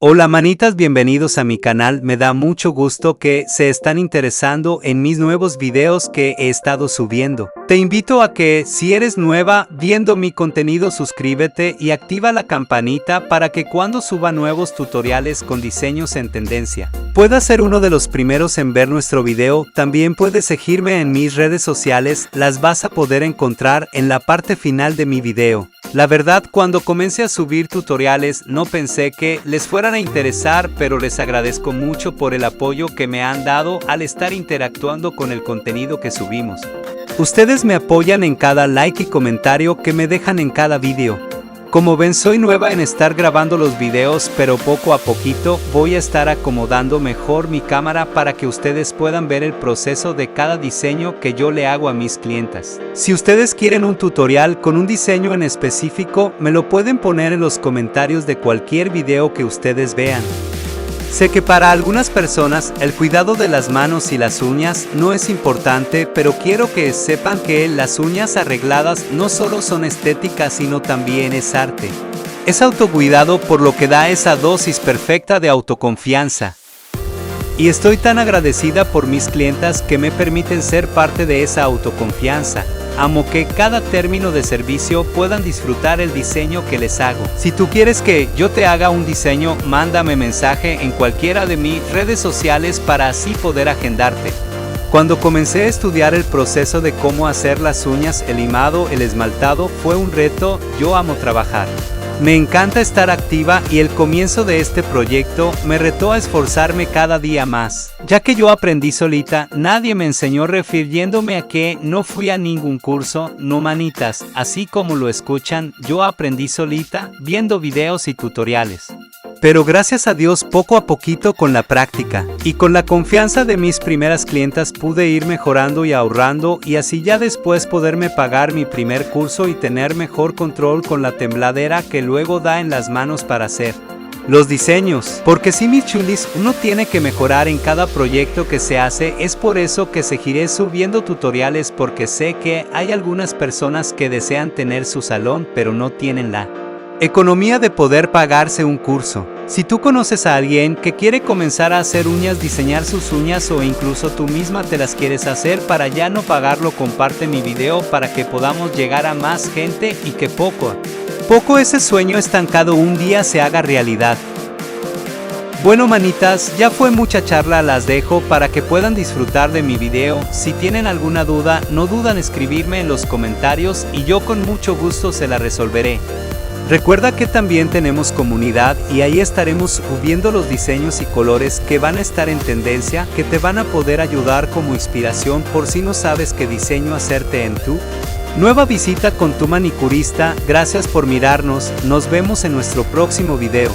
Hola manitas, bienvenidos a mi canal, me da mucho gusto que se están interesando en mis nuevos videos que he estado subiendo. Te invito a que, si eres nueva viendo mi contenido, suscríbete y activa la campanita para que cuando suba nuevos tutoriales con diseños en tendencia, puedas ser uno de los primeros en ver nuestro video. También puedes seguirme en mis redes sociales, las vas a poder encontrar en la parte final de mi video. La verdad, cuando comencé a subir tutoriales no pensé que les fueran a interesar, pero les agradezco mucho por el apoyo que me han dado al estar interactuando con el contenido que subimos. Ustedes me apoyan en cada like y comentario que me dejan en cada video. Como ven, soy nueva en estar grabando los videos, pero poco a poquito voy a estar acomodando mejor mi cámara para que ustedes puedan ver el proceso de cada diseño que yo le hago a mis clientas. Si ustedes quieren un tutorial con un diseño en específico, me lo pueden poner en los comentarios de cualquier video que ustedes vean. Sé que para algunas personas el cuidado de las manos y las uñas no es importante, pero quiero que sepan que las uñas arregladas no solo son estéticas, sino también es arte. Es autocuidado, por lo que da esa dosis perfecta de autoconfianza. Y estoy tan agradecida por mis clientas que me permiten ser parte de esa autoconfianza. Amo que cada término de servicio puedan disfrutar el diseño que les hago. Si tú quieres que yo te haga un diseño, mándame mensaje en cualquiera de mis redes sociales para así poder agendarte. Cuando comencé a estudiar el proceso de cómo hacer las uñas, el limado, el esmaltado, fue un reto. Yo amo trabajar. Me encanta estar activa y el comienzo de este proyecto me retó a esforzarme cada día más. Ya que yo aprendí solita, nadie me enseñó, refiriéndome a que no fui a ningún curso, no manitas, así como lo escuchan, yo aprendí solita, viendo videos y tutoriales. Pero gracias a Dios, poco a poquito, con la práctica y con la confianza de mis primeras clientas, pude ir mejorando y ahorrando, y así ya después poderme pagar mi primer curso y tener mejor control con la tembladera que luego da en las manos para hacer los diseños. Porque sí, mis chulis, uno tiene que mejorar en cada proyecto que se hace. Es por eso que seguiré subiendo tutoriales, porque sé que hay algunas personas que desean tener su salón pero no tienen la economía de poder pagarse un curso. Si tú conoces a alguien que quiere comenzar a hacer uñas, diseñar sus uñas, o incluso tú misma te las quieres hacer para ya no pagarlo, comparte mi video para que podamos llegar a más gente y que poco a poco ese sueño estancado un día se haga realidad. Bueno manitas, ya fue mucha charla, las dejo para que puedan disfrutar de mi video. Si tienen alguna duda, no dudan en escribirme en los comentarios y yo con mucho gusto se la resolveré. Recuerda que también tenemos comunidad y ahí estaremos subiendo los diseños y colores que van a estar en tendencia, que te van a poder ayudar como inspiración por si no sabes qué diseño hacerte en tu nueva visita con tu manicurista. Gracias por mirarnos, nos vemos en nuestro próximo video.